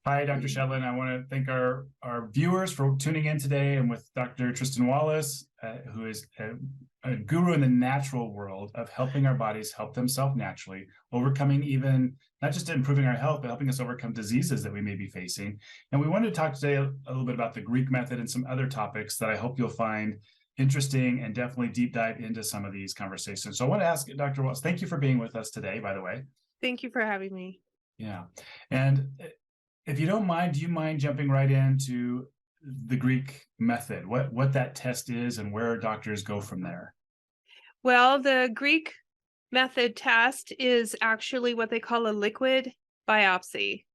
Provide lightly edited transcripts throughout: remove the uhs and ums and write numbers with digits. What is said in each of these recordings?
Hi, Dr. Shetlin. I want to thank our viewers for tuning in today. And with Dr. Tristin Wallace, who is a guru in the natural world of helping our bodies help themselves naturally, overcoming even not just improving our health, but helping us overcome diseases that we may be facing. And we wanted to talk today a little bit about the Greek method and some other topics that I hope you'll find interesting and definitely deep dive into some of these conversations. So I want to ask Dr. Wallace, thank you for being with us today, by the way. Thank you for having me. Yeah. And if you don't mind, do you mind jumping right into the Greek method, what that test is and where doctors go from there? Well, the Greek method test is actually what they call a liquid biopsy.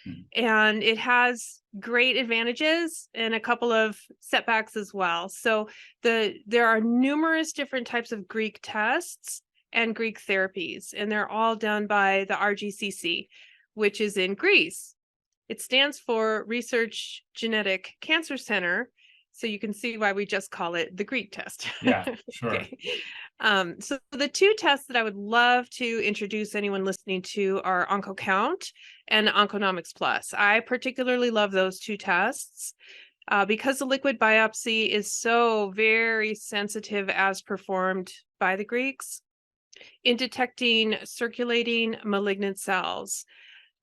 Hmm. And it has great advantages and a couple of setbacks as well. So there are numerous different types of Greek tests and Greek therapies, and they're all done by the RGCC, which is in Greece. It stands for Research Genetic Cancer Center. So you can see why we just call it the Greek test. Yeah, sure. Okay. So the two tests that I would love to introduce anyone listening to are OncoCount and Onconomics Plus. I particularly love those two tests because the liquid biopsy is so very sensitive as performed by the Greeks in detecting circulating malignant cells,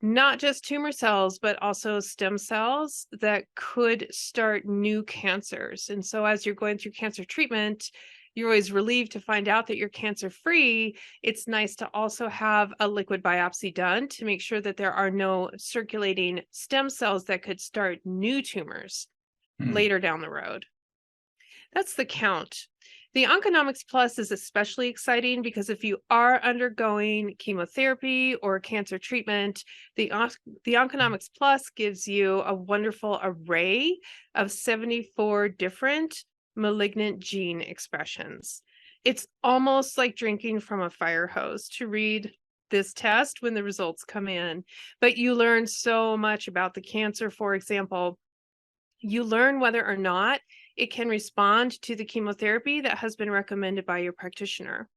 not just tumor cells, but also stem cells that could start new cancers. And so as you're going through cancer treatment, you're always relieved to find out that you're cancer free. It's nice to also have a liquid biopsy done to make sure that there are no circulating stem cells that could start new tumors Hmm. later down the road. That's the count. The Onconomics Plus is especially exciting because if you are undergoing chemotherapy or cancer treatment, the Onconomics Plus gives you a wonderful array of 74 different malignant gene expressions. It's almost like drinking from a fire hose to read this test when the results come in, but you learn so much about the cancer. For example, you learn whether or not it can respond to the chemotherapy that has been recommended by your practitioner.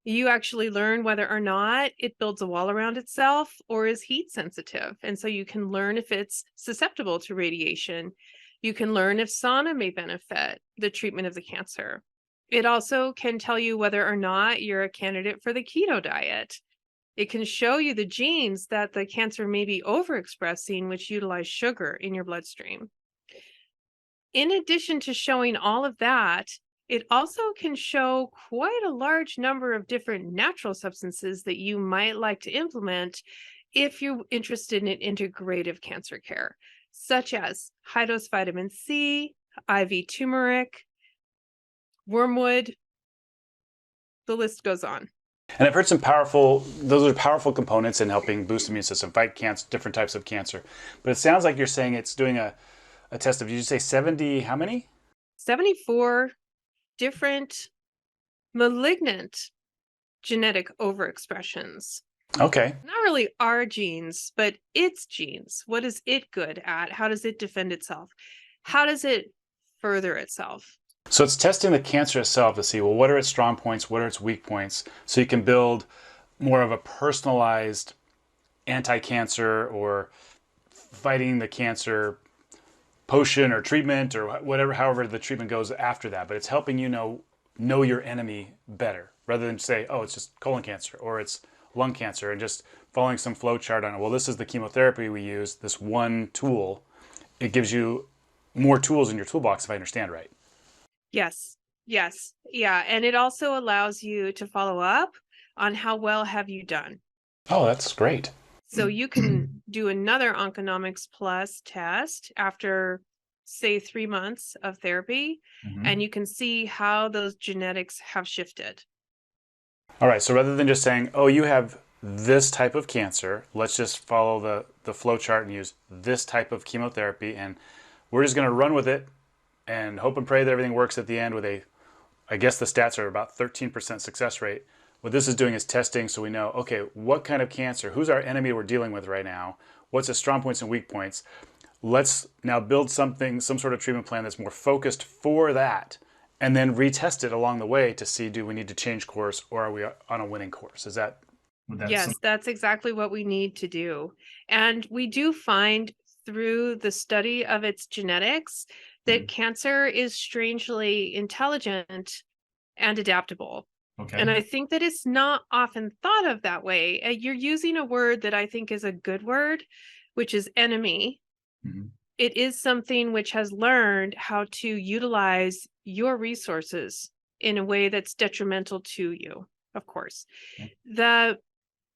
You actually learn whether or not it builds a wall around itself or is heat sensitive. And so you can learn if it's susceptible to radiation. You can learn if sauna may benefit the treatment of the cancer. It also can tell you whether or not you're a candidate for the keto diet. It can show you the genes that the cancer may be overexpressing, which utilize sugar in your bloodstream. In addition to showing all of that, it also can show quite a large number of different natural substances that you might like to implement if you're interested in integrative cancer care, such as high-dose vitamin C, IV turmeric, wormwood, the list goes on. And I've heard those are powerful components in helping boost the immune system, fight cancer, different types of cancer. But it sounds like you're saying it's doing a test of, did you say 70, how many? 74 different malignant genetic overexpressions. Okay. Not really our genes, but its genes. What is it good at? How does it defend itself? How does it further itself? So it's testing the cancer itself to see, well, what are its strong points? What are its weak points? So you can build more of a personalized anti-cancer or fighting the cancer potion or treatment or whatever, however the treatment goes after that. But it's helping you know your enemy better rather than say, oh, it's just colon cancer or it's lung cancer and just following some flow chart on it. Well, this is the chemotherapy we use, this one tool. It gives you more tools in your toolbox, if I understand right. Yes. Yes. Yeah. And it also allows you to follow up on how well have you done. Oh, that's great. So you can do another Onconomics Plus test after, say, 3 months of therapy, and you can see how those genetics have shifted. All right, so rather than just saying, oh, you have this type of cancer, let's just follow the flow chart and use this type of chemotherapy, and we're just going to run with it and hope and pray that everything works at the end with I guess the stats are about 13% success rate. What this is doing is testing so we know, okay, what kind of cancer, who's our enemy we're dealing with right now, what's its strong points and weak points. Let's now build some sort of treatment plan that's more focused for that, and then retest it along the way to see, do we need to change course or are we on a winning course? Is that Would that Yes, that's exactly what we need to do. And we do find through the study of its genetics that Mhm. cancer is strangely intelligent and adaptable. And Okay. I think that it's not often thought of that way. You're using a word that I think is a good word, which is enemy. Mhm. It is something which has learned how to utilize your resources in a way that's detrimental to you, of course. Okay. The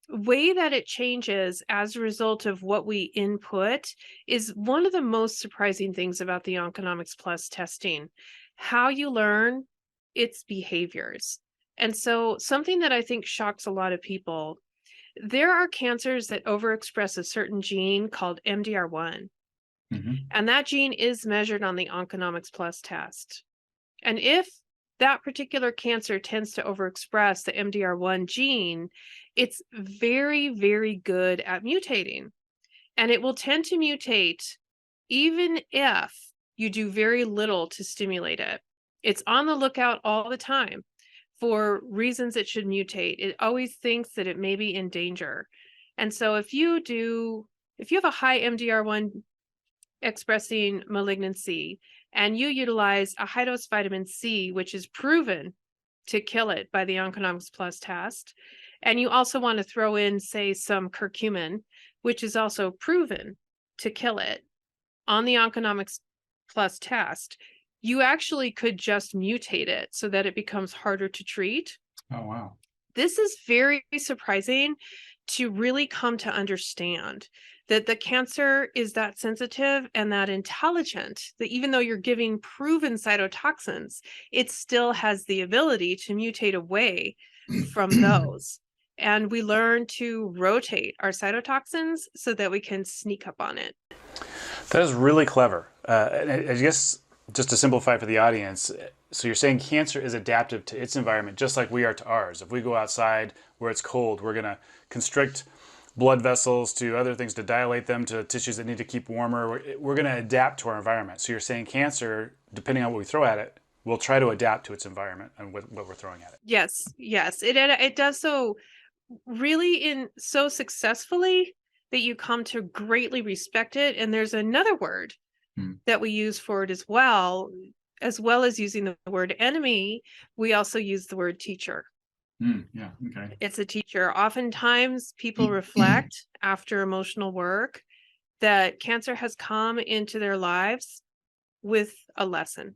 way that it changes as a result of what we input is one of the most surprising things about the Onconomics Plus testing. How you learn its behaviors. And so, something that I think shocks a lot of people, there are cancers that overexpress a certain gene called MDR1, Mhm. and that gene is measured on the Onconomics Plus test. And if that particular cancer tends to overexpress the MDR1 gene, it's very, very good at mutating. And it will tend to mutate even if you do very little to stimulate it. It's on the lookout all the time for reasons it should mutate. It always thinks that it may be in danger. And so if you have a high MDR1 expressing malignancy and you utilize a high dose vitamin C, which is proven to kill it by the Onconomics Plus test, and you also want to throw in, say, some curcumin, which is also proven to kill it on the Onconomics Plus test, you actually could just mutate it so that it becomes harder to treat. Oh, wow. This is very surprising to really come to understand that the cancer is that sensitive and that intelligent that even though you're giving proven cytotoxins, it still has the ability to mutate away from those. And we learn to rotate our cytotoxins so that we can sneak up on it. That is really clever. And I guess just to simplify for the audience, so you're saying cancer is adaptive to its environment just like we are to ours. If we go outside where it's cold, we're going to constrict blood vessels to other things to dilate them to tissues that need to keep warmer. We're going to adapt to our environment. So you're saying cancer, depending on what we throw at it, will try to adapt to its environment and what we're throwing at it. Yes, yes. It does so really in so successfully that you come to greatly respect it. And there's another word Hmm. that we use for it as well as using the word enemy, we also use the word teacher. Yeah. Okay. It's a teacher. Oftentimes people reflect after emotional work that cancer has come into their lives with a lesson.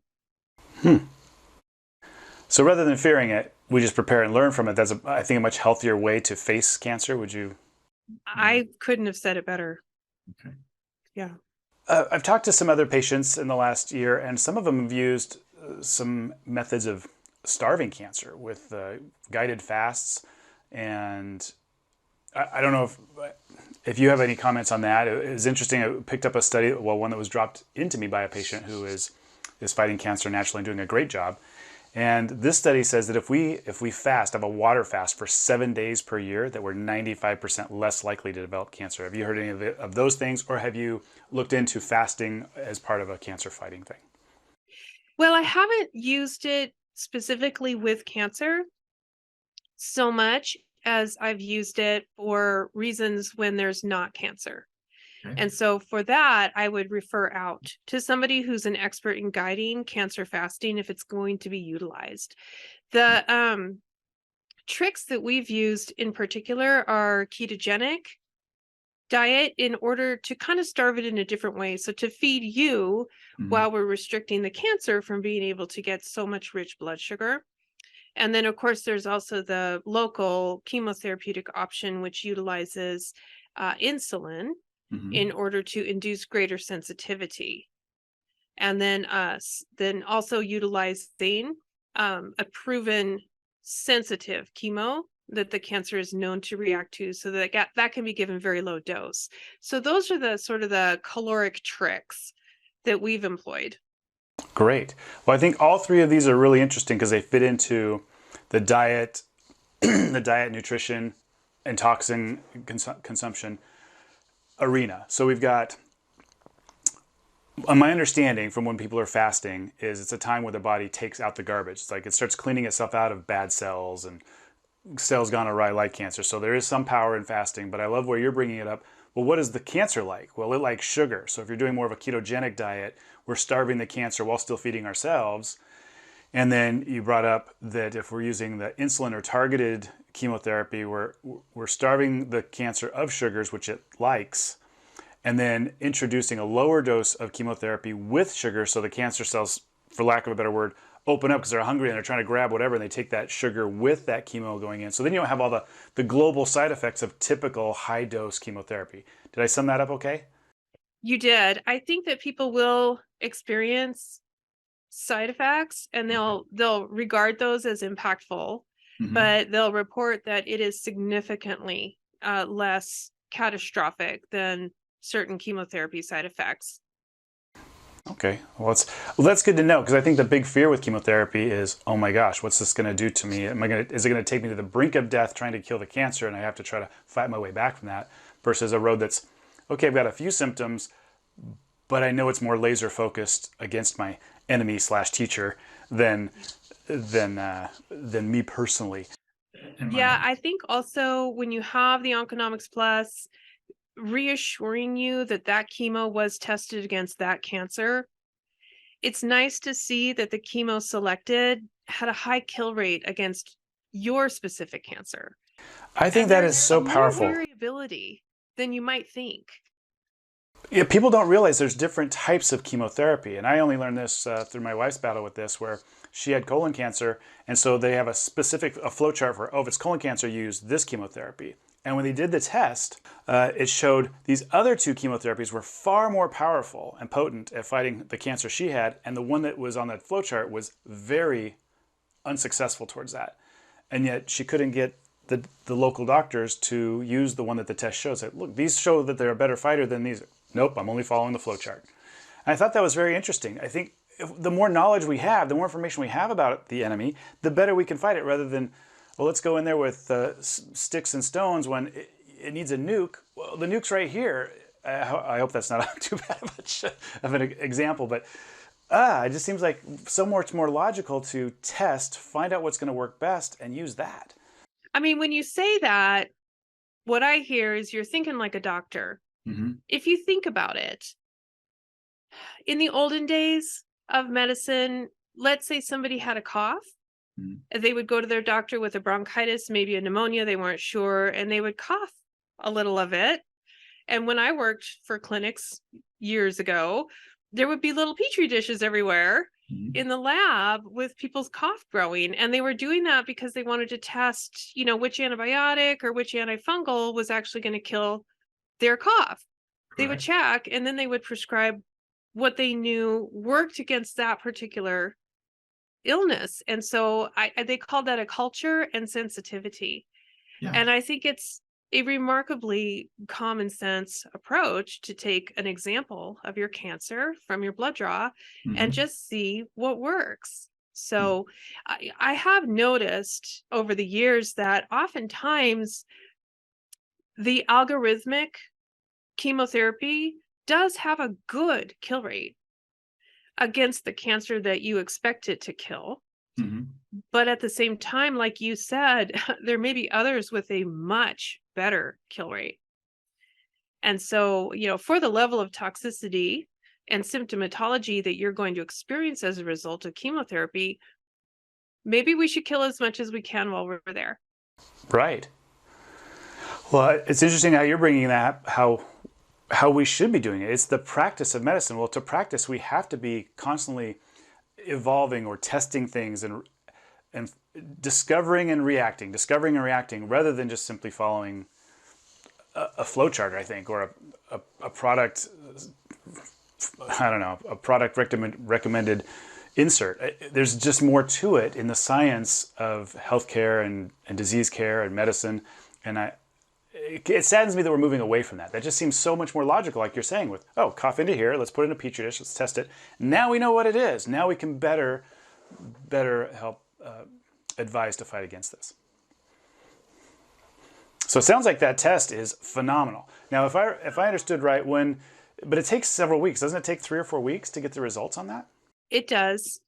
So rather than fearing it, we just prepare and learn from it. That's, I think, a much healthier way to face cancer. Would you? I couldn't have said it better. Okay. Yeah. I've talked to some other patients in the last year, and some of them have used some methods of starving cancer with guided fasts. And I don't know if you have any comments on that. It was interesting. I picked up a study, one that was dropped into me by a patient who is fighting cancer naturally and doing a great job. And this study says that if we fast, have a water fast for 7 days per year, that we're 95% less likely to develop cancer. Have you heard any of those things, or have you looked into fasting as part of a cancer fighting thing? Well, I haven't used it specifically with cancer so much as I've used it for reasons when there's not cancer. Okay. And so for that, I would refer out to somebody who's an expert in guiding cancer fasting if it's going to be utilized. The tricks that we've used in particular are ketogenic diet in order to kind of starve it in a different way. So to feed you while we're restricting the cancer from being able to get so much rich blood sugar. And then, of course, there's also the local chemotherapeutic option, which utilizes insulin in order to induce greater sensitivity. And then also utilizing a proven sensitive chemo that the cancer is known to react to, so that can be given very low dose. So those are the sort of the caloric tricks that we've employed. Great. Well, I think all three of these are really interesting because they fit into the diet, the diet, nutrition, and toxin consumption arena. So we've got, my understanding from when people are fasting is it's a time where the body takes out the garbage. It's like it starts cleaning itself out of bad cells and cells gone awry like cancer. So there is some power in fasting, but I love where you're bringing it up. Well, what is the cancer like? Well, it likes sugar. So if you're doing more of a ketogenic diet, we're starving the cancer while still feeding ourselves. And then you brought up that if we're using the insulin or targeted chemotherapy, we're starving the cancer of sugars, which it likes, and then introducing a lower dose of chemotherapy with sugar, so the cancer cells, for lack of a better word, open up because they're hungry and they're trying to grab whatever, and they take that sugar with that chemo going in. So then you don't have all the global side effects of typical high-dose chemotherapy. Did I sum that up okay? You did. I think that people will experience side effects and they'll regard those as impactful, but they'll report that it is significantly less catastrophic than certain chemotherapy side effects. Okay, well, that's good to know, because I think the big fear with chemotherapy is, oh my gosh, what's this going to do to me? Is it going to take me to the brink of death trying to kill the cancer, and I have to try to fight my way back from that? Versus a road that's, okay, I've got a few symptoms, but I know it's more laser focused against my enemy / teacher than me personally. Yeah, I think also when you have the Onconomics Plus reassuring you that that chemo was tested against that cancer, it's nice to see that the chemo selected had a high kill rate against your specific cancer. I think that is so powerful. More variability than you might think. Yeah, people don't realize there's different types of chemotherapy, and I only learned this through my wife's battle with this, where she had colon cancer, and so they have a flow chart for, oh, if it's colon cancer, use this chemotherapy. And when they did the test, it showed these other two chemotherapies were far more powerful and potent at fighting the cancer she had, and the one that was on that flow chart was very unsuccessful towards that. And yet she couldn't get the local doctors to use the one that the test showed. Said, look, these show that they're a better fighter than these. Nope, I'm only following the flow chart. And I thought that was very interesting. I think the more knowledge we have, the more information we have about the enemy, the better we can fight it, rather than, well, let's go in there with sticks and stones when it needs a nuke. Well, the nuke's right here. I hope that's not too bad of an example, but it just seems like so much more logical to test, find out what's going to work best, and use that. I mean, when you say that, what I hear is you're thinking like a doctor. If you think about it, in the olden days of medicine, let's say somebody had a cough, they would go to their doctor with a bronchitis, maybe a pneumonia, they weren't sure, and they would cough a little of it. And when I worked for clinics years ago, there would be little petri dishes everywhere in the lab with people's cough growing. And they were doing that because they wanted to test, which antibiotic or which antifungal was actually going to kill their cough. They would check, and then they would prescribe what they knew worked against that particular illness. And so they called that a culture and sensitivity. Yeah. And I think it's a remarkably common sense approach to take an example of your cancer from your blood draw and just see what works. So I have noticed over the years that oftentimes the algorithmic chemotherapy does have a good kill rate against the cancer that you expect it to kill. But at the same time, like you said, there may be others with a much better kill rate. And so, for the level of toxicity and symptomatology that you're going to experience as a result of chemotherapy, maybe we should kill as much as we can while we're there. Right. Well, it's interesting how you're bringing that, how we should be doing it. It's the practice of medicine. Well, to practice, we have to be constantly evolving or testing things and discovering and reacting, rather than just simply following a flow chart, I think, or a product, I don't know, a product recommended insert. There's just more to it in the science of healthcare and disease care and medicine. And it saddens me that we're moving away from that. That just seems so much more logical, like you're saying, with, oh, cough into here, let's put it in a petri dish, let's test it. Now we know what it is. Now we can better help advise to fight against this. So it sounds like that test is phenomenal. Now, if I understood right, but it takes several weeks. Doesn't it take 3 or 4 weeks to get the results on that? It does.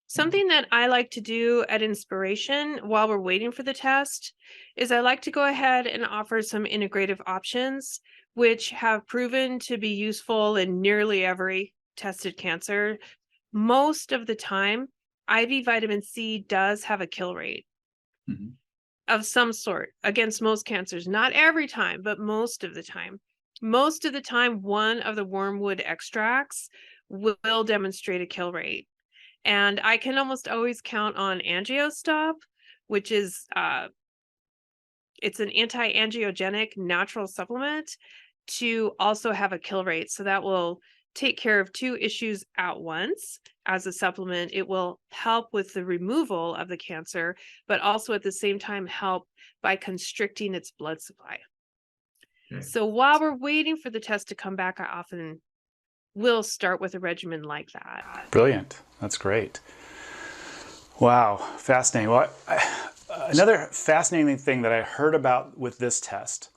Something that I like to do at Inspiration while we're waiting for the test is I like to go ahead and offer some integrative options, which have proven to be useful in nearly every tested cancer. Most of the time, IV vitamin C does have a kill rate Mhm. of some sort against most cancers. Not every time, but most of the time. Most of the time, one of the wormwood extracts will demonstrate a kill rate. And I can almost always count on AngioStop, which is it's an anti-angiogenic natural supplement to also have a kill rate. So that will take care of two issues at once. As a supplement, it will help with the removal of the cancer, but also at the same time help by constricting its blood supply. Okay. So while we're waiting for the test to come back, I often will start with a regimen like that. Brilliant. That's great. Wow, fascinating. Well, another fascinating thing that I heard about with this test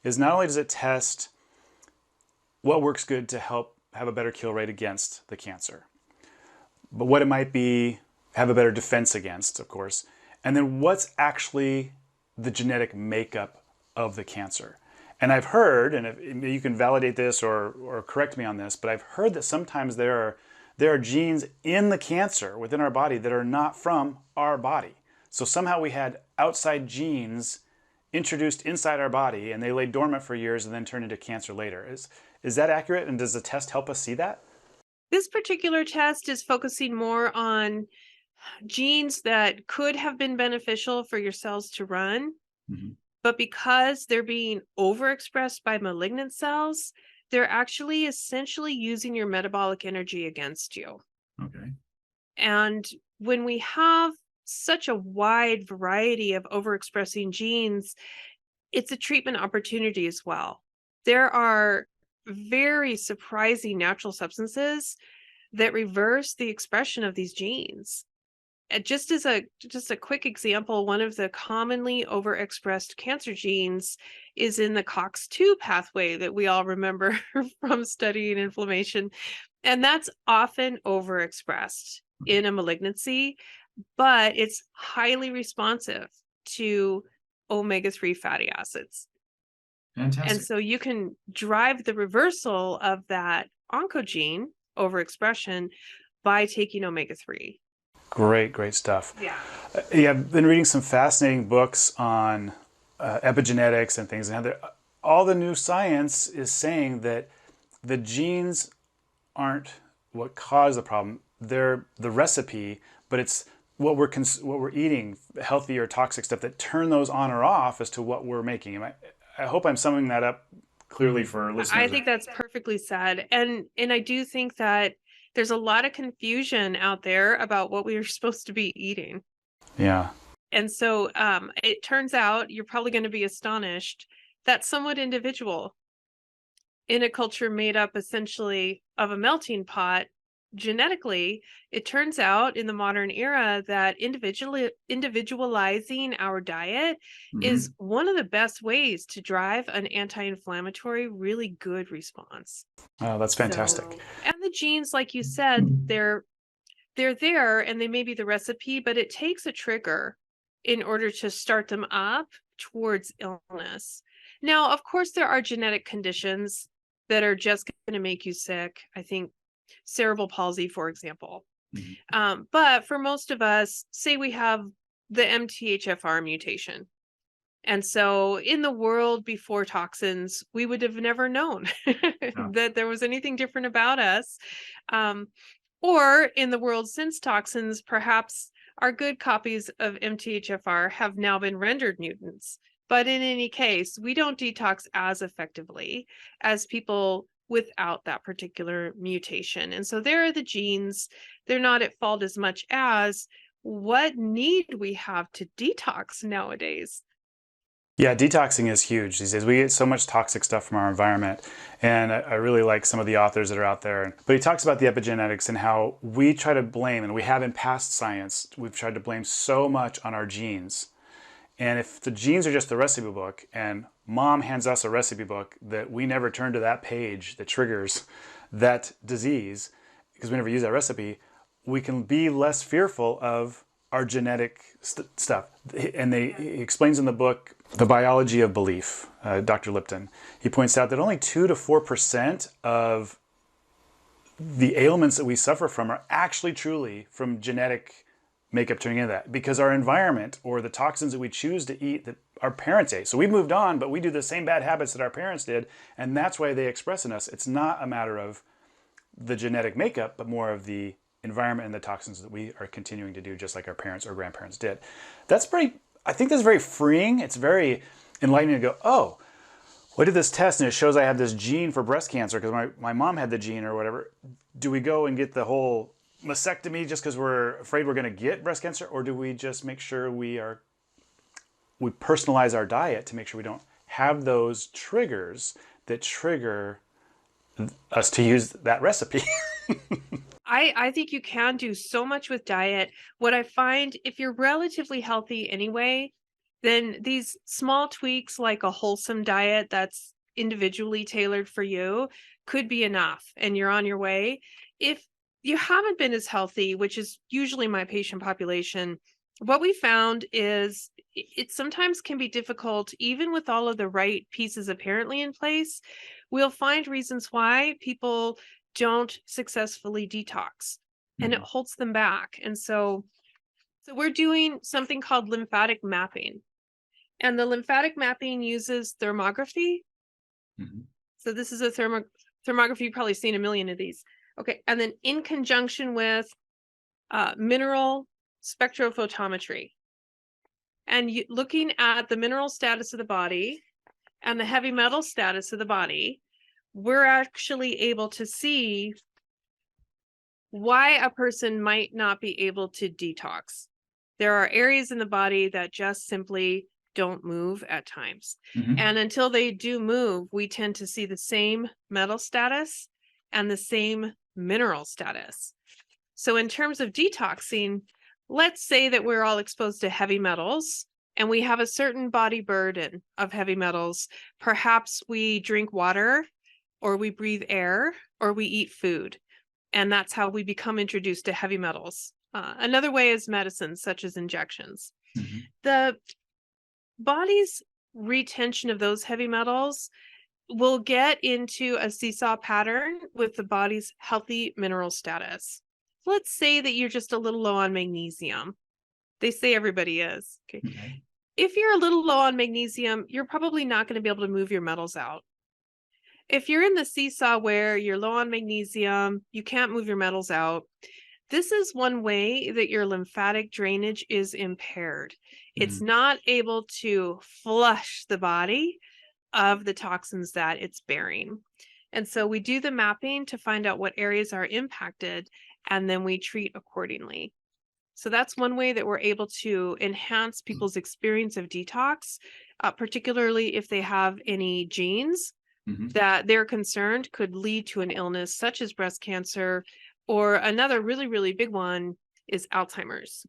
is not only does it test what works good to help have a better kill rate against the cancer, but what it might be have a better defense against, of course, and then what's actually the genetic makeup of the cancer. And I've heard, and if you can validate this or correct me on this, but I've heard that sometimes there are genes in the cancer within our body that are not from our body. So somehow we had outside genes introduced inside our body and they lay dormant for years and then turn into cancer later. Is that accurate? And does the test help us see that? This particular test is focusing more on genes that could have been beneficial for your cells to run, Mhm. but because they're being overexpressed by malignant cells, they're actually essentially using your metabolic energy against you. Okay. And when we have such a wide variety of overexpressing genes, it's a treatment opportunity as well. There are very surprising natural substances that reverse the expression of these genes. Just as a quick example, one of the commonly overexpressed cancer genes is in the COX-2 pathway that we all remember from studying inflammation. And that's often overexpressed in a malignancy, but it's highly responsive to omega-3 fatty acids. And Fantastic. so you can drive the reversal of that oncogene overexpression by taking omega-3. Great stuff. Yeah. Yeah, I've been reading some fascinating books on epigenetics and things, and how all the new science is saying that the genes aren't what cause the problem. They're the recipe, but it's what we're eating, healthy or toxic stuff, that turn those on or off as to what we're making. I hope I'm summing that up clearly for our listeners. I think that's perfectly said. And I do think that there's a lot of confusion out there about what we are supposed to be eating. Yeah. And so it turns out, you're probably going to be astonished, that's somewhat individual. In a culture made up essentially of a melting pot, genetically, it turns out in the modern era that individualizing our diet is one of the best ways to drive an anti-inflammatory, really good response. Oh, that's fantastic. And the genes, like you said, they're there and they may be the recipe, but it takes a trigger in order to start them up towards illness. Now, of course, there are genetic conditions that are just going to make you sick. I think cerebral palsy, for example. But for most of us, say we have the MTHFR mutation. And so in the world before toxins, we would have never known that there was anything different about us. Or in the world since toxins, perhaps our good copies of MTHFR have now been rendered mutants. But in any case, we don't detox as effectively as people without that particular mutation. And so there are the genes. They're not at fault as much as what need we have to detox nowadays. Yeah, detoxing is huge these days. We get so much toxic stuff from our environment, and I really like some of the authors that are out there. But he talks about the epigenetics and how we try to blame, and we have in past science, we've tried to blame so much on our genes. And if the genes are just the recipe book, and mom hands us a recipe book that we never turn to that page that triggers that disease, because we never use that recipe, we can be less fearful of our genetic stuff. And he explains in the book, The Biology of Belief, Dr. Lipton, he points out that only 2 to 4% of the ailments that we suffer from are actually truly from genetic makeup turning into that, because our environment or the toxins that we choose to eat that our parents ate. So we moved on, but we do the same bad habits that our parents did, and that's why they express in us. It's not a matter of the genetic makeup, but more of the environment and the toxins that we are continuing to do just like our parents or grandparents did. I think that's very freeing. It's very enlightening to go, oh, well, I did this test and it shows I have this gene for breast cancer because my mom had the gene or whatever. Do we go and get the whole mastectomy just because we're afraid we're going to get breast cancer? Or do we just make sure we personalize our diet to make sure we don't have those triggers that trigger us to use that recipe? I think you can do so much with diet. What I find, if you're relatively healthy anyway, then these small tweaks like a wholesome diet that's individually tailored for you could be enough, and you're on your way. If you haven't been as healthy, which is usually my patient population, what we found is it sometimes can be difficult, even with all of the right pieces apparently in place. We'll find reasons why people don't successfully detox, and it holds them back. And so we're doing something called lymphatic mapping, and the lymphatic mapping uses thermography. So this is a thermography. You've probably seen a million of these. Okay. And then in conjunction with mineral spectrophotometry, and looking at the mineral status of the body and the heavy metal status of the body, we're actually able to see why a person might not be able to detox. There are areas in the body that just simply don't move at times. And until they do move, we tend to see the same metal status and the same mineral status. So in terms of detoxing, let's say that we're all exposed to heavy metals and we have a certain body burden of heavy metals. Perhaps we drink water, or we breathe air, or we eat food. And that's how we become introduced to heavy metals. Another way is medicines, such as injections. The body's retention of those heavy metals will get into a seesaw pattern with the body's healthy mineral status. Let's say that you're just a little low on magnesium. They say everybody is. Okay. If you're a little low on magnesium, you're probably not going to be able to move your metals out. If you're in the seesaw where you're low on magnesium, you can't move your metals out, this is one way that your lymphatic drainage is impaired. It's not able to flush the body of the toxins that it's bearing. And so we do the mapping to find out what areas are impacted, and then we treat accordingly. So that's one way that we're able to enhance people's experience of detox, particularly if they have any genes that they're concerned could lead to an illness such as breast cancer, or another really, really big one is Alzheimer's.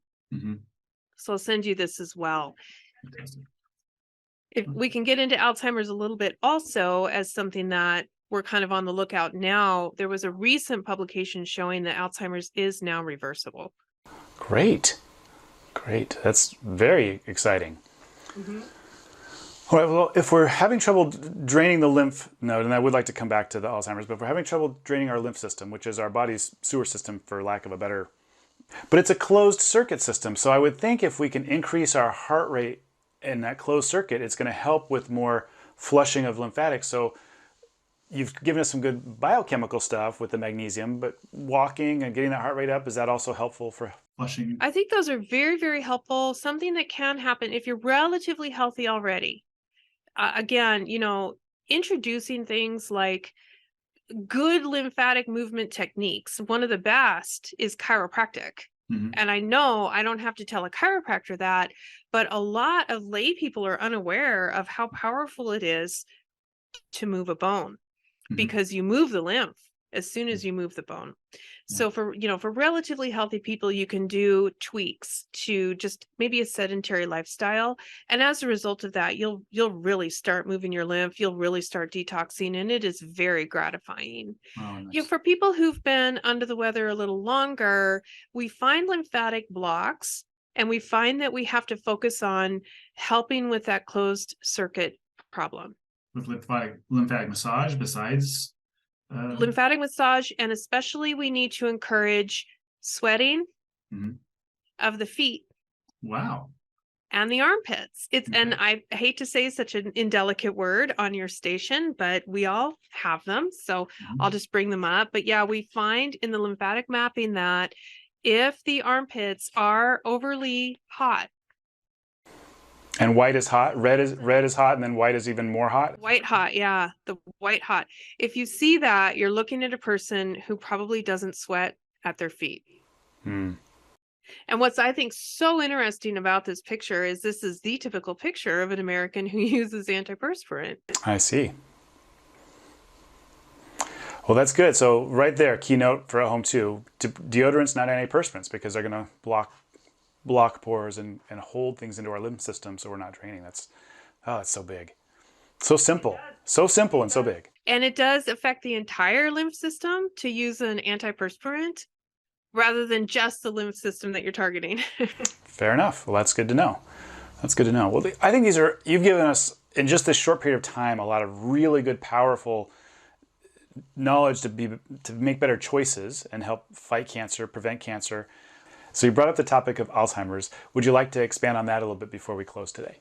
So I'll send you this as well. If we can get into Alzheimer's a little bit also as something that we're kind of on the lookout now, there was a recent publication showing that Alzheimer's is now reversible. Great. That's very exciting. All right, well, if we're having trouble draining the lymph node, and I would like to come back to the Alzheimer's, but if we're having trouble draining our lymph system, which is our body's sewer system for lack of a better, but it's a closed circuit system. So I would think if we can increase our heart rate in that closed circuit, it's going to help with more flushing of lymphatics. So you've given us some good biochemical stuff with the magnesium, but walking and getting that heart rate up, is that also helpful for flushing? I think those are very, very helpful. Something that can happen if you're relatively healthy already. Again, introducing things like good lymphatic movement techniques. One of the best is chiropractic. And I know I don't have to tell a chiropractor that, but a lot of lay people are unaware of how powerful it is to move a bone, because you move the lymph as soon as you move the bone. Yeah. So for, for relatively healthy people, you can do tweaks to just maybe a sedentary lifestyle. And as a result of that, you'll really start moving your lymph. You'll really start detoxing, and it is very gratifying. Oh, nice. For people who've been under the weather a little longer, we find lymphatic blocks, and we find that we have to focus on helping with that closed circuit problem. With lymphatic massage besides Lymphatic massage, and especially we need to encourage sweating of the feet. Wow. And the armpits. Okay. And I hate to say such an indelicate word on your station, but we all have them. So I'll just bring them up. But yeah, we find in the lymphatic mapping that if the armpits are overly hot. And white is hot, red is hot, and then white is even more hot. White hot, yeah, the white hot. If you see that, you're looking at a person who probably doesn't sweat at their feet. And what's I think so interesting about this picture is this is the typical picture of an American who uses antiperspirant. I see. Well, that's good. So right there, keynote for at home too. Deodorants, not antiperspirants, because they're going to block pores and hold things into our lymph system, so we're not draining. That's so big. So simple. So simple and so big. And it does affect the entire lymph system to use an antiperspirant rather than just the lymph system that you're targeting. Fair enough. Well, that's good to know. That's good to know. Well, I think you've given us, in just this short period of time, a lot of really good, powerful knowledge to make better choices and help fight cancer, prevent cancer. So you brought up the topic of Alzheimer's. Would you like to expand on that a little bit before we close today?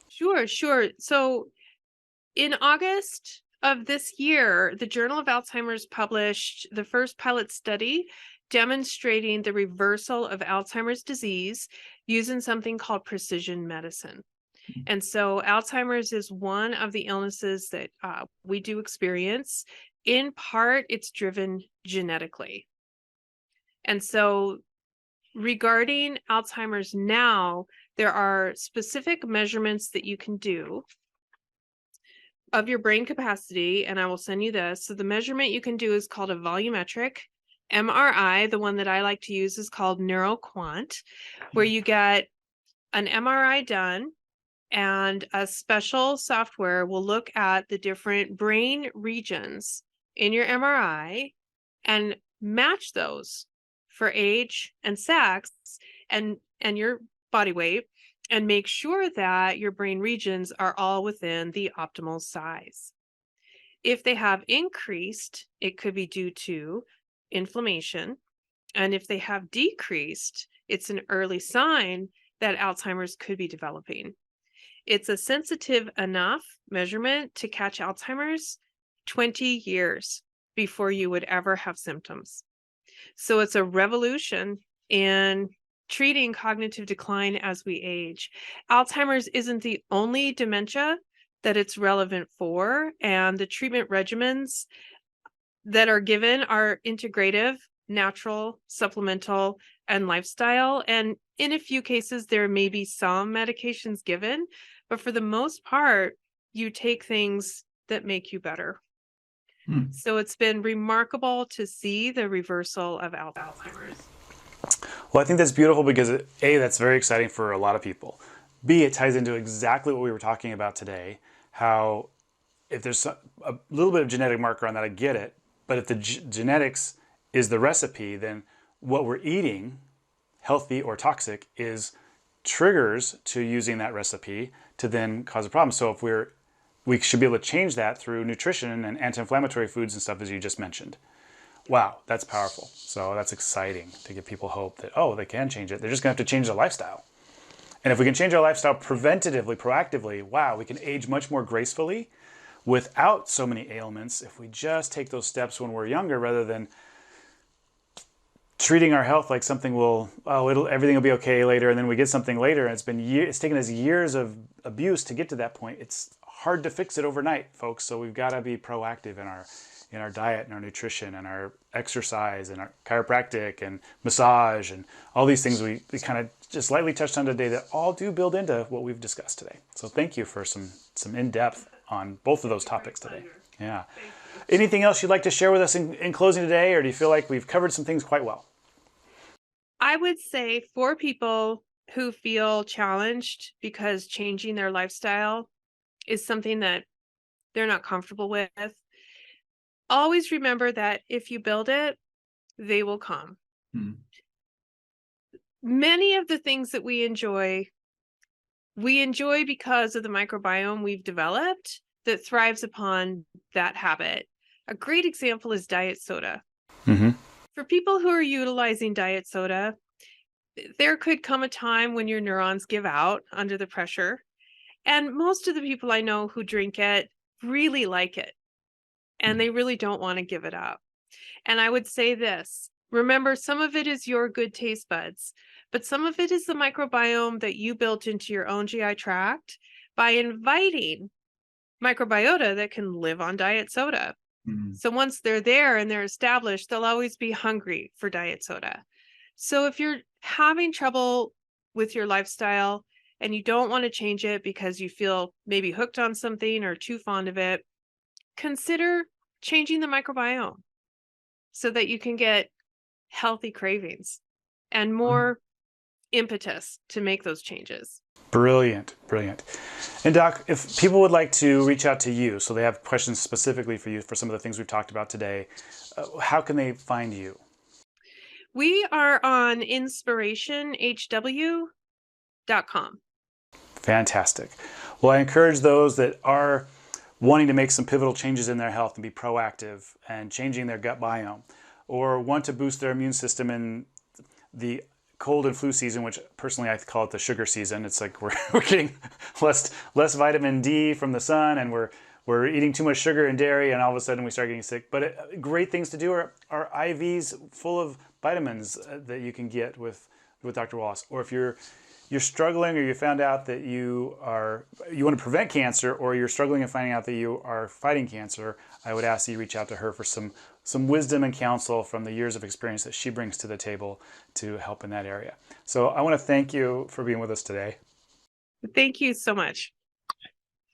Sure. So in August of this year, the Journal of Alzheimer's published the first pilot study demonstrating the reversal of Alzheimer's disease using something called precision medicine. And so Alzheimer's is one of the illnesses that we do experience. In part, it's driven genetically. And so regarding Alzheimer's now, there are specific measurements that you can do of your brain capacity, and I will send you this. So the measurement you can do is called a volumetric MRI. The one that I like to use is called NeuroQuant, where you get an MRI done, and a special software will look at the different brain regions in your MRI and match those for age and sex and your body weight, and make sure that your brain regions are all within the optimal size. If they have increased, it could be due to inflammation. And if they have decreased, it's an early sign that Alzheimer's could be developing. It's a sensitive enough measurement to catch Alzheimer's 20 years before you would ever have symptoms. So it's a revolution in treating cognitive decline as we age. Alzheimer's isn't the only dementia that it's relevant for, and the treatment regimens that are given are integrative, natural, supplemental, and lifestyle. And in a few cases, there may be some medications given, but for the most part, you take things that make you better. So it's been remarkable to see the reversal of Alzheimer's. Well, I think that's beautiful because A, that's very exciting for a lot of people. B, it ties into exactly what we were talking about today, how if there's a little bit of genetic marker on that, I get it. But if the genetics is the recipe, then what we're eating, healthy or toxic, is triggers to using that recipe to then cause a problem. So if we should be able to change that through nutrition and anti-inflammatory foods and stuff, as you just mentioned. Wow, that's powerful. So that's exciting to give people hope that, they can change it. They're just going to have to change their lifestyle. And if we can change our lifestyle preventatively, proactively, wow, we can age much more gracefully without so many ailments if we just take those steps when we're younger, rather than treating our health like something everything will be okay later, and then we get something later, and it's taken us years of abuse to get to that point. It's hard to fix it overnight, folks. So we've got to be proactive in our diet and our nutrition and our exercise and our chiropractic and massage and all these things we kind of just lightly touched on today that all do build into what we've discussed today. So thank you for some in-depth on both of those topics today. Yeah. Anything else you'd like to share with us in closing today, or do you feel like we've covered some things quite well? I would say for people who feel challenged because changing their lifestyle is something that they're not comfortable with, always remember that if you build it, they will come. Hmm. Many of the things that we enjoy because of the microbiome we've developed that thrives upon that habit. A great example is diet soda. Mm-hmm. For people who are utilizing diet soda, there could come a time when your neurons give out under the pressure. And most of the people I know who drink it really like it, and they really don't want to give it up. And I would say this, remember, some of it is your good taste buds, but some of it is the microbiome that you built into your own GI tract by inviting microbiota that can live on diet soda. Hmm. So once they're there and they're established, they'll always be hungry for diet soda. So if you're having trouble with your lifestyle and you don't want to change it because you feel maybe hooked on something or too fond of it, consider changing the microbiome so that you can get healthy cravings and more impetus to make those changes. Brilliant, brilliant. And Doc, if people would like to reach out to you, so they have questions specifically for you for some of the things we've talked about today, how can they find you? We are on inspirationhw.com. Fantastic. Well, I encourage those that are wanting to make some pivotal changes in their health and be proactive and changing their gut biome, or want to boost their immune system in the cold and flu season, which personally I call it the sugar season. It's like we're getting less vitamin D from the sun, and we're eating too much sugar and dairy, and all of a sudden we start getting sick. But great things to do are IVs full of vitamins that you can get with Dr. Wallace. Or if you're struggling, or you found out that you want to prevent cancer, or you're struggling and finding out that you are fighting cancer, I would ask that you reach out to her for some wisdom and counsel from the years of experience that she brings to the table to help in that area. So I want to thank you for being with us today. Thank you so much.